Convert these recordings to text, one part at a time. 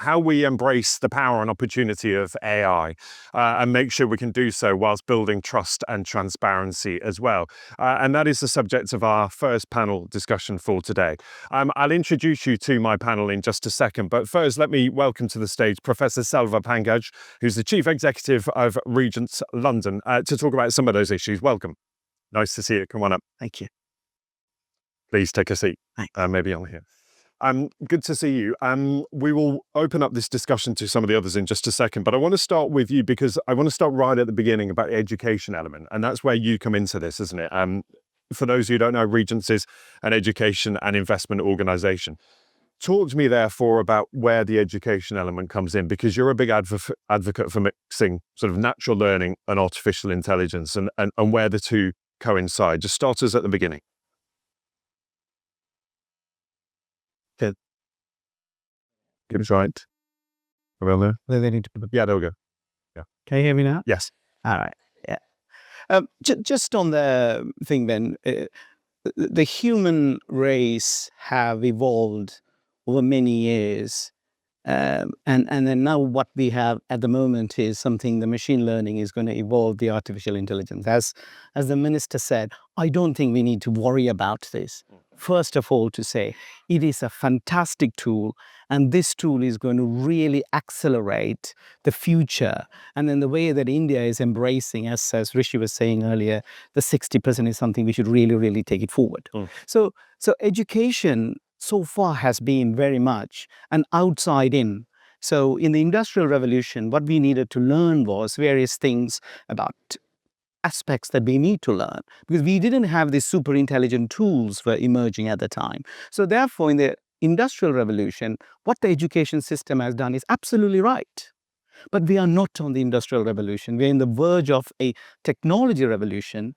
how we embrace the power and opportunity of AI and make sure we can do so whilst building trust and transparency as well. And that is the subject of our first panel discussion for today. I'll introduce you to my panel in just a second, but first let me welcome to the stage Professor Selva, Pankaj, who's the Chief Executive of Regent London, to talk about some of those issues. Welcome. Nice to see you. Come on up. Thank you. Please take a seat. Maybe on here. Good to see you. We will open up this discussion to some of the others in just a second, but I want to start with you because I want to start right at the beginning about the education element, and that's where you come into this, isn't it? For those who don't know, Regents is an education and investment organisation. Talk to me, therefore, about where the education element comes in, because you're a big advocate for mixing sort of natural learning and artificial intelligence and where the two coincide. Just start us at the beginning. Get it right. Around there? They need to put Yeah, there we go. Yeah. Can you hear me now? Yes. All right. Yeah. Just on the thing then, the human race have evolved over many years. And then now what we have at the moment is something the machine learning is going to evolve the artificial intelligence. As the minister said, I don't think we need to worry about this. First of all, to say it is a fantastic tool, and this tool is going to really accelerate the future. And then the way that India is embracing, as Rishi was saying earlier, the 60% is something we should really, really take it forward. So education so far has been very much an outside in. So in the Industrial Revolution, what we needed to learn was various things about aspects that we need to learn, because we didn't have these super intelligent tools were emerging at the time. So therefore, in the Industrial Revolution, what the education system has done is absolutely right. But we are not on the Industrial Revolution. We're in the verge of a technology revolution.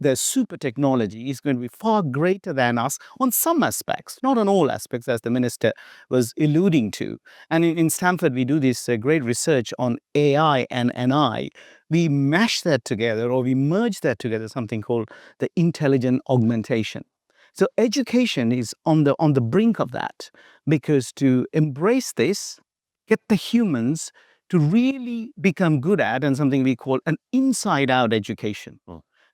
The super technology is going to be far greater than us on some aspects, not on all aspects, as the minister was alluding to. And in Stanford, we do this great research on AI and NI. We mash that together, or we merge that together, something called the intelligent augmentation. So education is on the brink of that, because to embrace this, get the humans to really become good at, and something we call an inside-out education.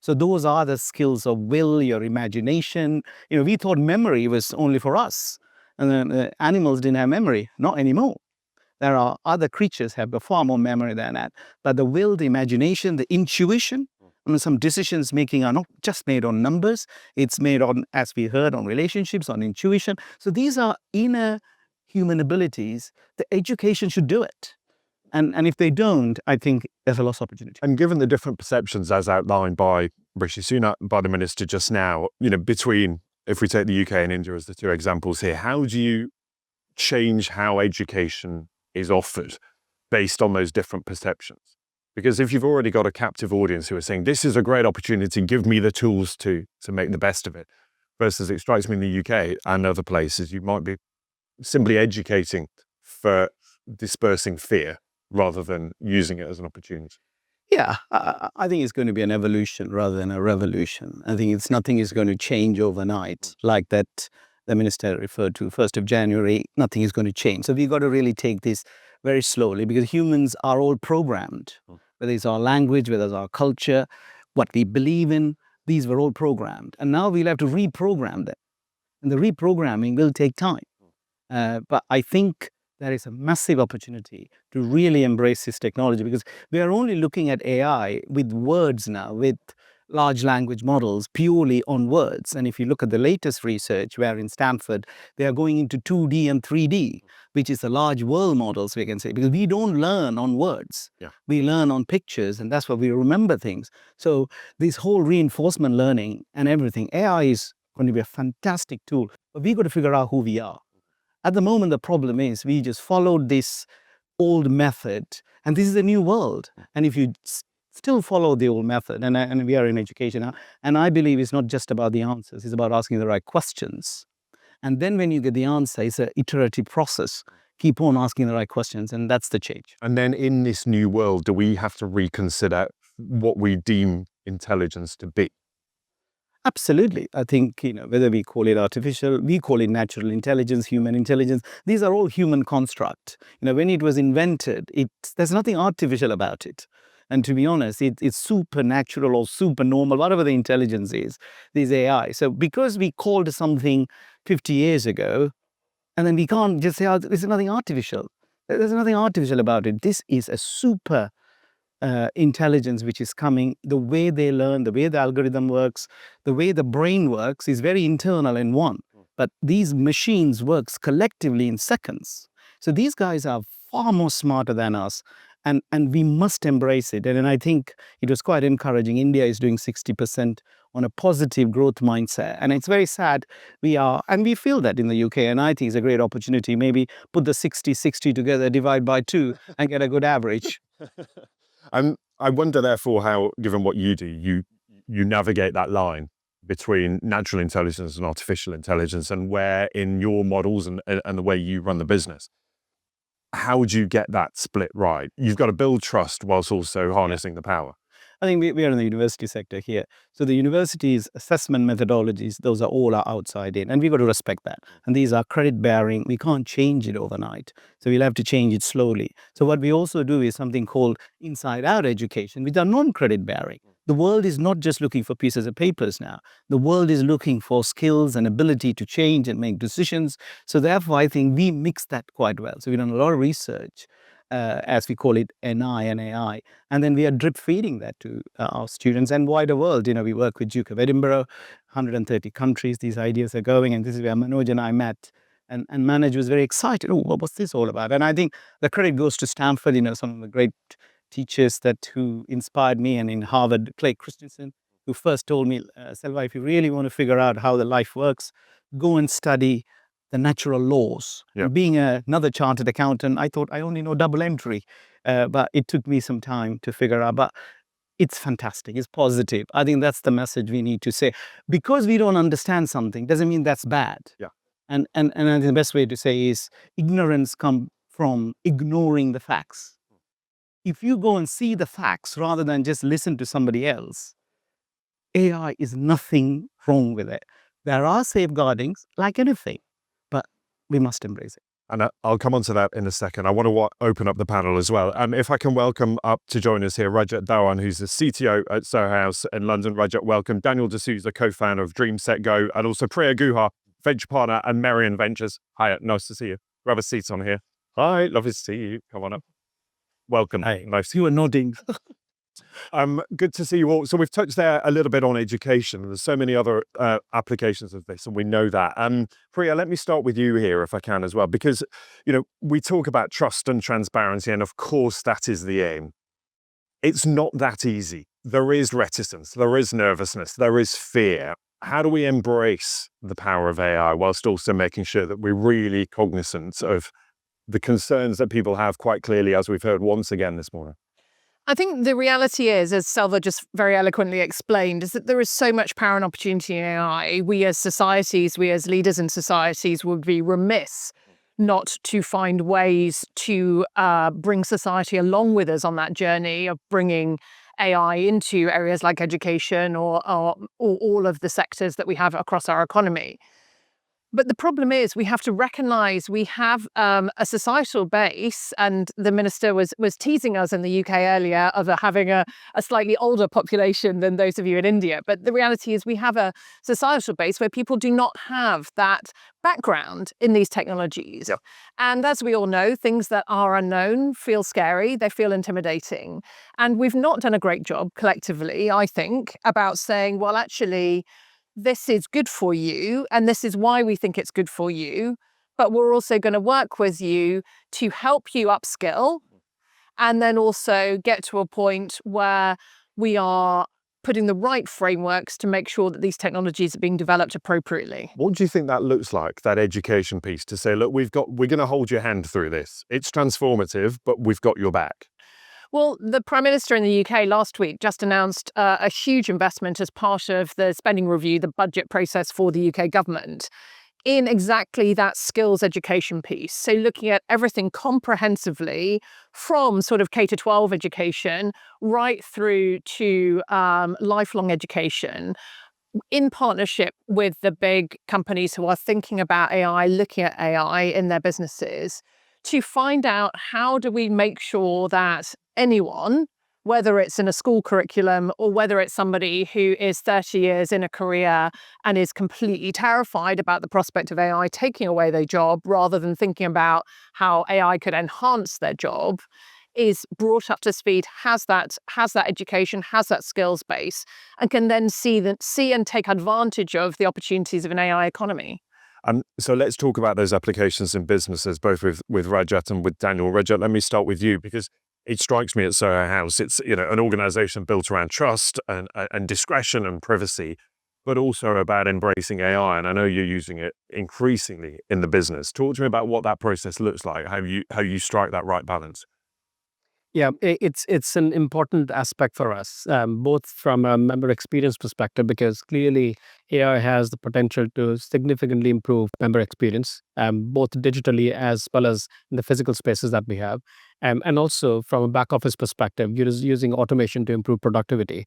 So those are the skills of will, your imagination. We thought memory was only for us, and then animals didn't have memory. Not anymore. There are other creatures have far more memory than that. But the will, the imagination, the intuition, some decisions making are not just made on numbers. It's made on, as we heard, on relationships, on intuition. So these are inner human abilities. The education should do it. And if they don't, I think there's a lost opportunity. And given the different perceptions as outlined by Rishi Sunak, by the minister just now, between, if we take the UK and India as the two examples here, how do you change how education is offered based on those different perceptions? Because if you've already got a captive audience who are saying, this is a great opportunity, give me the tools to make the best of it, versus it strikes me in the UK and other places, you might be simply educating for dispersing fear rather than using it as an opportunity. Yeah, I think it's going to be an evolution rather than a revolution. I think nothing is going to change overnight, like that the minister referred to, 1st of January, nothing is going to change. So we've got to really take this very slowly, because humans are all programmed, whether it's our language, whether it's our culture, what we believe in, these were all programmed. And now we'll have to reprogram them. And the reprogramming will take time. But I think there is a massive opportunity to really embrace this technology, because we are only looking at AI with words now, with large language models purely on words. And if you look at the latest research, where in Stanford, they are going into 2D and 3D, which is the large world models, we can say, because we don't learn on words. We learn on pictures, and that's why we remember things. So this whole reinforcement learning and everything, AI is going to be a fantastic tool, but we've got to figure out who we are. At the moment, the problem is we just followed this old method, and this is a new world. And if you still follow the old method, and we are in education now, and I believe it's not just about the answers, it's about asking the right questions. And then when you get the answer, it's an iterative process. Keep on asking the right questions, and that's the change. And then in this new world, do we have to reconsider what we deem intelligence to be? Absolutely. I think, whether we call it artificial, we call it natural intelligence, human intelligence, these are all human construct. When it was invented, there's nothing artificial about it. And to be honest, it's supernatural or super normal, whatever the intelligence is, this AI. So because we called something 50 years ago, and then we can't just say, oh, there's nothing artificial. There's nothing artificial about it. This is a super intelligence which is coming. The way they learn, the way the algorithm works, the way the brain works is very internal in one. But these machines works collectively in seconds. So these guys are far more smarter than us. And we must embrace it. And I think it was quite encouraging. India is doing 60% on a positive growth mindset. And it's very sad and we feel that in the UK. And I think it's a great opportunity. Maybe put the 60-60 together, divide by 2 and get a good average. I wonder, therefore, how, given what you do, you navigate that line between natural intelligence and artificial intelligence, and where in your models and the way you run the business, how would you get that split right? You've got to build trust whilst also harnessing the power. I think we are in the university sector here. So the university's assessment methodologies, those are all outside in, and we've got to respect that. And these are credit bearing. We can't change it overnight. So we'll have to change it slowly. So what we also do is something called inside out education, which are non-credit bearing. The world is not just looking for pieces of papers now. The world is looking for skills and ability to change and make decisions. So therefore, I think we mix that quite well. So we've done a lot of research, as we call it, NI and AI. And then we are drip feeding that to our students and wider world. We work with Duke of Edinburgh, 130 countries, these ideas are going. And this is where Manoj and I met. And Manoj was very excited. Oh, what's this all about? And I think the credit goes to Stanford, some of the great teachers who inspired me, and in Harvard, Clay Christensen, who first told me, Selva, if you really want to figure out how the life works, go and study the natural laws. Yeah. Being another chartered accountant, I thought I only know double entry, but it took me some time to figure out. But it's fantastic. It's positive. I think that's the message we need to say. Because we don't understand something doesn't mean that's bad. Yeah. And I think the best way to say is ignorance comes from ignoring the facts. If you go and see the facts rather than just listen to somebody else, AI is nothing wrong with it. There are safeguardings like anything, but we must embrace it. And I'll come on to that in a second. I want to open up the panel as well. If I can welcome up to join us here, Rajat Dhawan, who's the CTO at Soho House in London. Rajat, welcome. Daniel Dsouza, co-founder of Dreamsetgo, and also Priya Guha, venture partner at Merion Ventures. Hi, nice to see you. Grab a seat on here. Hi, lovely to see you. Come on up. Welcome. Hey, nice. You are nodding. Good to see you all. So we've touched there a little bit on education. There's so many other applications of this, and we know that. Priya, let me start with you here, if I can, as well, because we talk about trust and transparency, and of course that is the aim. It's not that easy. There is reticence, there is nervousness, there is fear. How do we embrace the power of AI whilst also making sure that we're really cognizant of the concerns that people have, quite clearly, as we've heard once again this morning? I think the reality is, as Selva just very eloquently explained, is that there is so much power and opportunity in AI. We as societies, we as leaders in societies would be remiss not to find ways to bring society along with us on that journey of bringing AI into areas like education or all of the sectors that we have across our economy. But the problem is we have to recognise we have a societal base, and the minister was teasing us in the UK earlier of having a slightly older population than those of you in India. But the reality is we have a societal base where people do not have that background in these technologies. Yep. And as we all know, things that are unknown feel scary, they feel intimidating. And we've not done a great job collectively, I think, about saying, well, actually, this is good for you, and this is why we think it's good for you, but we're also going to work with you to help you upskill, and then also get to a point where we are putting the right frameworks to make sure that these technologies are being developed appropriately. What do you think that looks like, that education piece, to say, look, we're going to hold your hand through this. It's transformative, but we've got your back? Well, the Prime Minister in the UK last week just announced a huge investment as part of the spending review, the budget process for the UK government, in exactly that skills education piece. So looking at everything comprehensively from sort of K-12 education right through to lifelong education, in partnership with the big companies who are thinking about AI, looking at AI in their businesses, to find out how do we make sure that anyone, whether it's in a school curriculum or whether it's somebody who is 30 years in a career and is completely terrified about the prospect of AI taking away their job rather than thinking about how AI could enhance their job, is brought up to speed, has that education, has that skills base, and can then see and take advantage of the opportunities of an AI economy. So let's talk about those applications in businesses, both with Rajat and with Daniel. Rajat, let me start with you, because it strikes me at Soho House, it's an organization built around trust and discretion and privacy, but also about embracing AI. And I know you're using it increasingly in the business. Talk to me about what that process looks like, how you strike that right balance. Yeah, it's an important aspect for us, both from a member experience perspective, because clearly AI has the potential to significantly improve member experience, both digitally as well as in the physical spaces that we have. And also from a back office perspective, you're just using automation to improve productivity.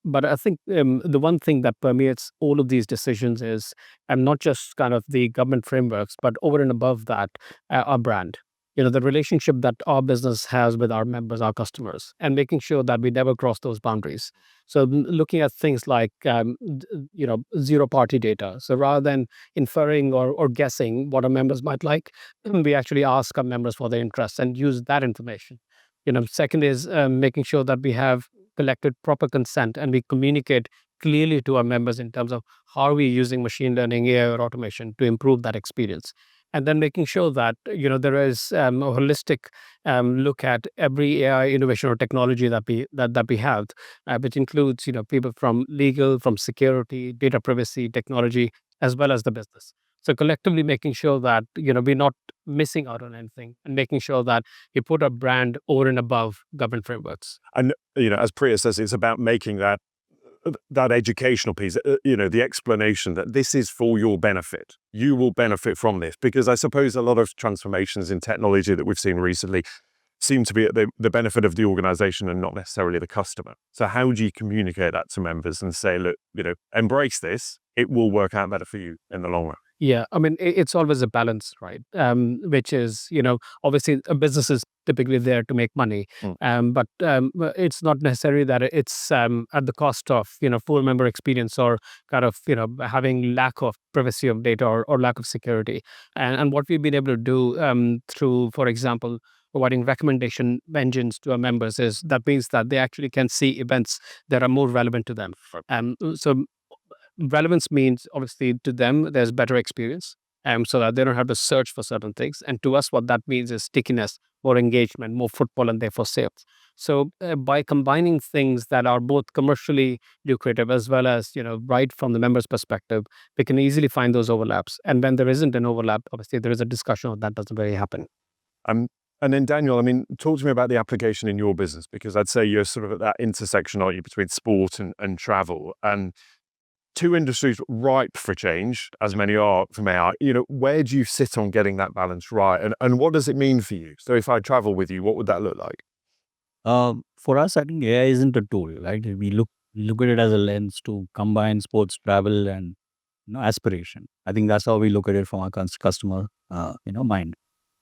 But I think the one thing that permeates all of these decisions is not just kind of the government frameworks, but over and above that, our brand, the relationship that our business has with our members, our customers, and making sure that we never cross those boundaries. So looking at things like, zero party data. So rather than inferring or guessing what our members might like, we actually ask our members for their interests and use that information. Second is making sure that we have collected proper consent and we communicate clearly to our members in terms of how are we using machine learning, AI, or automation to improve that experience. And then making sure that there is a holistic look at every AI innovation or technology that we have, which includes people from legal, from security, data privacy, technology, as well as the business. So collectively making sure that we're not missing out on anything, and making sure that we put our brand over and above government frameworks. And as Priya says, it's about making that educational piece, the explanation that this is for your benefit. You will benefit from this, because I suppose a lot of transformations in technology that we've seen recently seem to be at the benefit of the organization and not necessarily the customer. So how do you communicate that to members and say, look, embrace this, it will work out better for you in the long run? Yeah, I mean, it's always a balance, right? Which is, obviously a business is typically there to make money, but it's not necessarily that it's at the cost of, full member experience or kind of, having lack of privacy of data or lack of security. And what we've been able to do through, for example, providing recommendation engines to our members is that means that they actually can see events that are more relevant to them. So relevance means obviously to them there's better experience, so that they don't have to search for certain things, and to us what that means is stickiness, more engagement, more footfall, and therefore sales. So by combining things that are both commercially lucrative as well as right from the member's perspective, we can easily find those overlaps. And when there isn't an overlap, obviously there is a discussion of that doesn't really happen. And then Daniel, I mean, talk to me about the application in your business, because I'd say you're sort of at that intersection, aren't you, between sport and travel, and two industries ripe for change, as many are from AI. Where do you sit on getting that balance right? And what does it mean for you? So if I travel with you, what would that look like? For us, I think AI isn't a tool, right? We look at it as a lens to combine sports, travel, and aspiration. I think that's how we look at it from our customer, mind.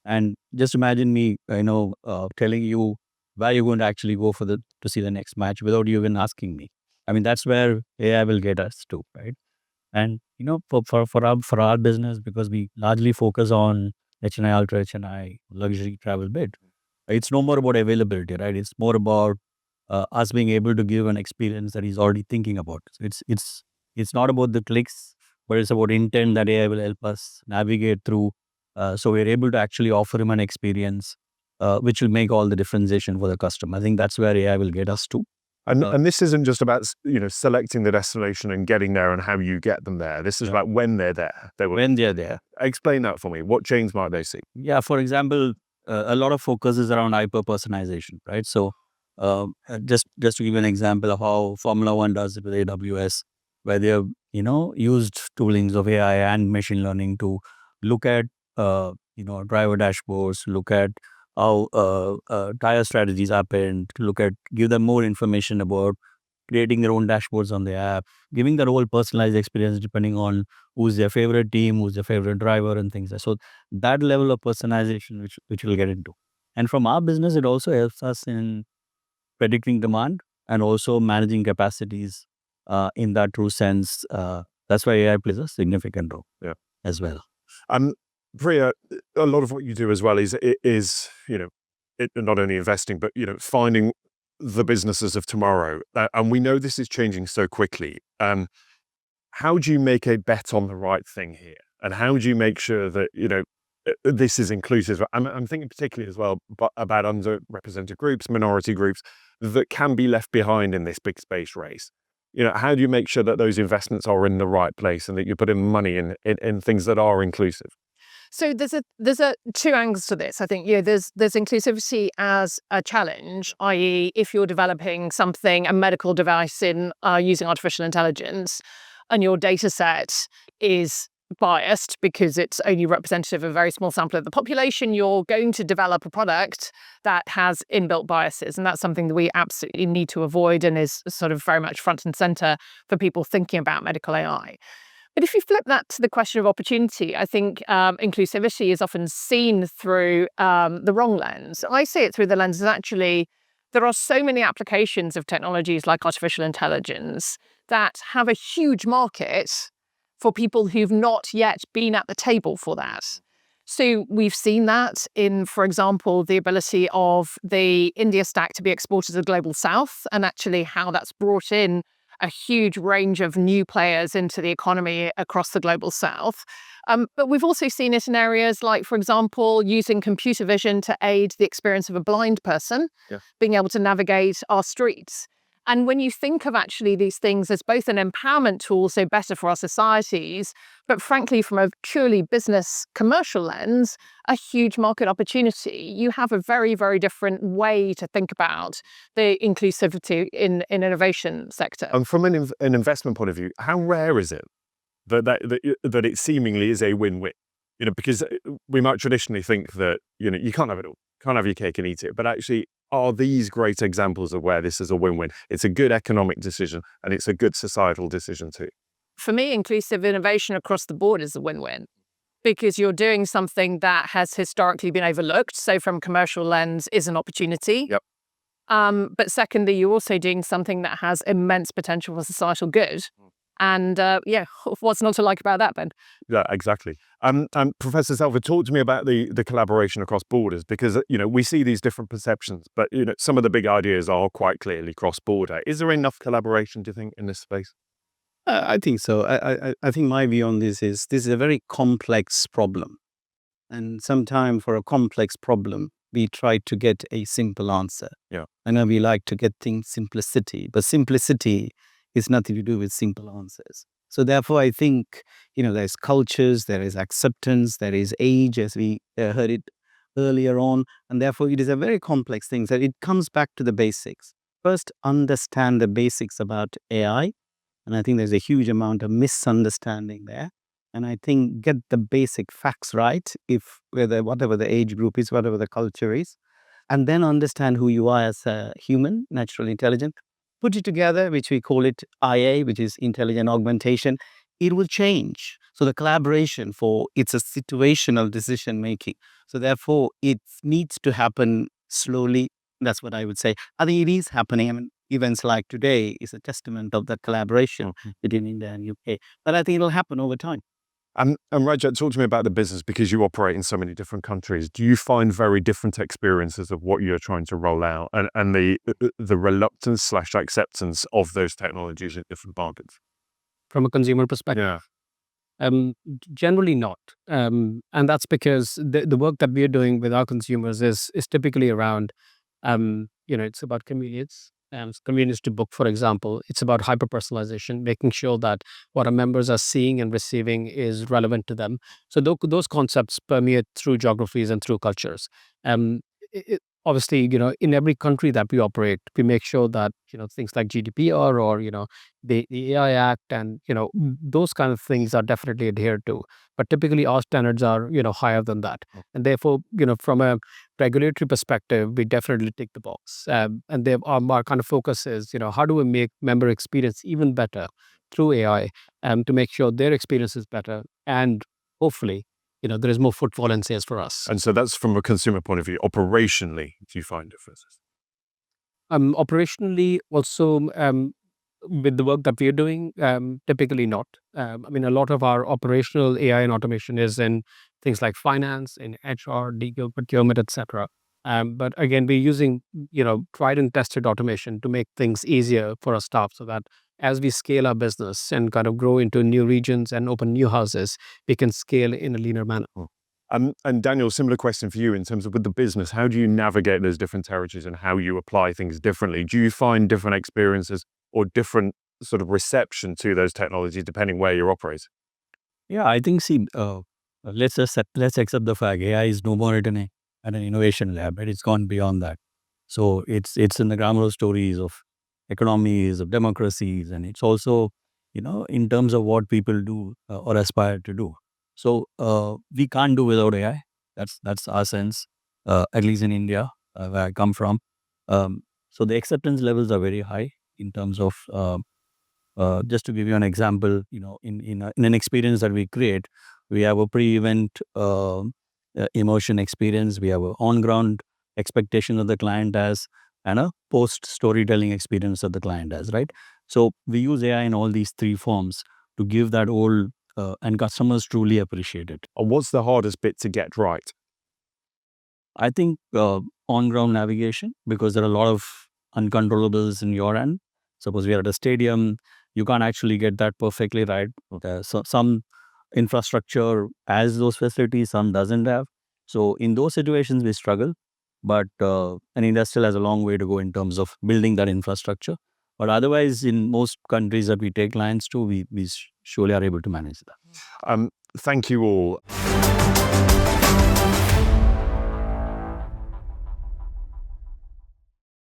And just imagine me, telling you where you're going to actually go to see the next match without you even asking me. I mean, that's where AI will get us to, right? And for our business, because we largely focus on HNI, ultra HNI, luxury travel bit, it's no more about availability, right? It's more about us being able to give an experience that he's already thinking about. So it's not about the clicks, but it's about intent that AI will help us navigate through. So we're able to actually offer him an experience which will make all the differentiation for the customer. I think that's where AI will get us to. And this isn't just about selecting the destination and getting there and how you get them there. This is about when they're there. When they're there. Explain that for me. What change might they see? Yeah, for example, a lot of focus is around hyper-personalization, right? So just to give you an example of how Formula One does it with AWS, where they have used toolings of AI and machine learning to look at driver dashboards, look at how tire strategies happen, to give them more information about creating their own dashboards on the app, giving their whole personalized experience depending on who's their favorite team, who's their favorite driver, and things like so. That level of personalization, which we'll get into. And from our business, it also helps us in predicting demand and also managing capacities in that true sense. That's why AI plays a significant role as well. Priya, a lot of what you do as well is not only investing, but finding the businesses of tomorrow. And we know this is changing so quickly. How do you make a bet on the right thing here? And how do you make sure that this is inclusive? I'm thinking particularly as well about underrepresented groups, minority groups that can be left behind in this big space race. How do you make sure that those investments are in the right place and that you're putting money in things that are inclusive? So there's two angles to this. I think there's inclusivity as a challenge, i.e., if you're developing a medical device in using artificial intelligence, and your data set is biased because it's only representative of a very small sample of the population, you're going to develop a product that has inbuilt biases. And that's something that we absolutely need to avoid and is sort of very much front and center for people thinking about medical AI. But if you flip that to the question of opportunity, I think inclusivity is often seen through the wrong lens. I see it through the lens that actually there are so many applications of technologies like artificial intelligence that have a huge market for people who've not yet been at the table for that. So we've seen that in, for example, the ability of the India stack to be exported to the global south, and actually how that's brought in a huge range of new players into the economy across the global south. But we've also seen it in areas like, for example, using computer vision to aid the experience of a blind person, being able to navigate our streets. And when you think of actually these things as both an empowerment tool, so better for our societies, but frankly, from a purely business commercial lens, a huge market opportunity, you have a very, very different way to think about the inclusivity in innovation sector. And from an investment point of view, how rare is it that it seemingly is a win-win? Because we might traditionally think that, you can't have it all, can't have your cake and eat it, but actually, are these great examples of where this is a win-win? It's a good economic decision and it's a good societal decision too. For me, inclusive innovation across the board is a win-win because you're doing something that has historically been overlooked. So from a commercial lens is an opportunity. Yep. But secondly, you're also doing something that has immense potential for societal good. And what's not to like about that, Ben? Yeah, exactly. Professor Selva, talk to me about the collaboration across borders, because we see these different perceptions, but some of the big ideas are quite clearly cross-border. Is there enough collaboration, do you think, in this space? I think so. I think my view on this is a very complex problem, and sometimes for a complex problem, we try to get a simple answer. Yeah. I know we like to get things simplicity, but simplicity is nothing to do with simple answers. So therefore, I think, there's cultures, there is acceptance, there is age, as we heard it earlier on. And therefore, it is a very complex thing. So it comes back to the basics. First, understand the basics about AI. And I think there's a huge amount of misunderstanding there. And I think get the basic facts right, whatever the age group is, whatever the culture is. And then understand who you are as a human, natural intelligent. Put it together, which we call it IA, which is intelligent augmentation. It will change. So the collaboration it's a situational decision making. So therefore, it needs to happen slowly. That's what I would say. I think it is happening. I mean, events like today is a testament of that collaboration between India and UK. But I think it'll happen over time. And Rajat, talk to me about the business, because you operate in so many different countries. Do you find very different experiences of what you're trying to roll out and the reluctance / acceptance of those technologies in different markets? From a consumer perspective? Yeah. Generally not. And that's because the work that we are doing with our consumers is typically around, it's about convenience. Convenience to book, for example. It's about hyper-personalization, making sure that what our members are seeing and receiving is relevant to them. So those concepts permeate through geographies and through cultures. Obviously, in every country that we operate, we make sure that, things like GDPR or, the AI Act and, those kind of things are definitely adhered to. But typically our standards are, higher than that. And therefore, from a regulatory perspective, we definitely tick the box. And our kind of focus is, how do we make member experience even better through AI to make sure their experience is better, and hopefully, there is more footfall and sales for us. And so that's from a consumer point of view. Operationally, do you find differences? Operationally, also with the work that we are doing, typically not. I mean, a lot of our operational AI and automation is in things like finance, in HR, legal, procurement, etc. But again, we're using tried and tested automation to make things easier for our staff, so that as we scale our business and kind of grow into new regions and open new houses, we can scale in a leaner manner. And Daniel, similar question for you in terms of with the business, how do you navigate those different territories and how you apply things differently? Do you find different experiences or different sort of reception to those technologies depending where you're operating? Yeah, I think, see, let's accept the fact AI is no more at an innovation lab, right? It's gone beyond that. So it's in the grammar stories of economies, of democracies, and it's also, in terms of what people do or aspire to do. So we can't do without AI. That's our sense, at least in India, where I come from. So the acceptance levels are very high in terms of, just to give you an example, in an experience that we create, we have a pre-event emotion experience, we have an on-ground expectation of the client has, and a post-storytelling experience that the client has, right? So we use AI in all these three forms to give that all, and customers truly appreciate it. And what's the hardest bit to get right? I think on-ground navigation, because there are a lot of uncontrollables in your end. Suppose we are at a stadium, you can't actually get that perfectly right. Okay. So some infrastructure has those facilities, some doesn't have. So in those situations, we struggle. But and India still has a long way to go in terms of building that infrastructure. But otherwise, in most countries that we take clients to, we surely are able to manage that. Thank you all.